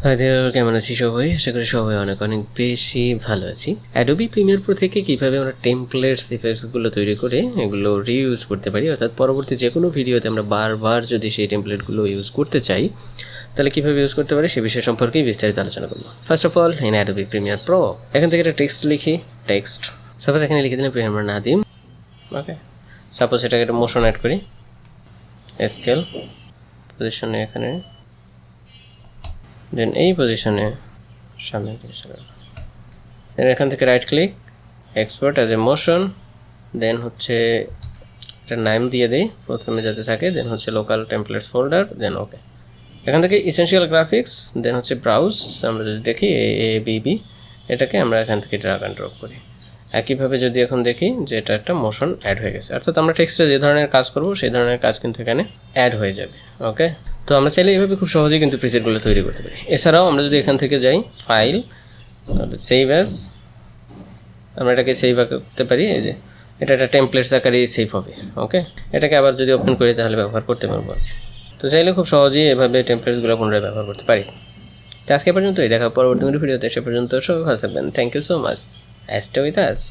কেমন আছি সবাই? আশা করি সবাই অনেক অনেক বেশি ভালো আছি। অ্যাডোবি প্রিমিয়ার প্রো থেকে কীভাবে আমরা টেমপ্লেটস ইফেক্টসগুলো তৈরি করে এগুলো রিইউজ করতে পারি, অর্থাৎ পরবর্তী যে কোনো ভিডিওতে আমরা বারবার যদি সেই টেমপ্লেটগুলো ইউজ করতে চাই তাহলে কীভাবে ইউজ করতে পারি সে বিষয় সম্পর্কেই বিস্তারিত আলোচনা করবো। First of all in Adobe Premiere Pro এখান থেকে একটা টেক্সট লিখি। টেক্সট সাপোজ এখানে লিখে দিলাম প্রিমিয়ার নাদিম। ওকে, সাপোজ এটাকে একটা মোশন অ্যাড করি, স্কেল পজিশনে এখানে, দেন এই পজিশনে সামনে দেন এখান থেকে right click, export as a motion, then হচ্ছে এটা নাম দিয়ে দিই প্রথমে যাতে থাকে, দেন হচ্ছে লোকাল টেমপ্লেটস ফোল্ডার, দেন ওকে। এখান থেকে ইসেনশিয়াল গ্রাফিক্স, দেন হচ্ছে ব্রাউজ, আমরা যদি দেখি ABB এটাকে আমরা এখান থেকে ড্রাগ অ্যান্ড ড্রপ করি। একইভাবে যদি এখন দেখি যে এটা একটা মোশন অ্যাড হয়ে গেছে, অর্থাৎ আমরা টেক্সটে যে ধরনের কাজ করব সেই ধরনের কাজ কিন্তু এখানে অ্যাড হয়ে যাবে। ওকে, তো আমরা চাইলে এইভাবে খুব সহজেই কিন্তু প্রিসেটগুলো তৈরি করতে পারি। এছাড়াও আমরা যদি এখান থেকে যাই ফাইল, সেভ অ্যাজ, আমরা এটাকে সেভ করতে পারি। এই যে এটা একটা টেমপ্লেটস আকারেই সেভ হবে। ওকে, এটাকে আবার যদি ওপেন করি তাহলে ব্যবহার করতে পারবো। তো চাইলে খুব সহজেই এভাবে টেমপ্লেটসগুলো পুনরায় ব্যবহার করতে পারি। তো আজকে পর্যন্তই, দেখা পরবর্তী ভিডিওতে। সে পর্যন্ত সবাই ভালো থাকবেন। Thank you so much. Stay with us.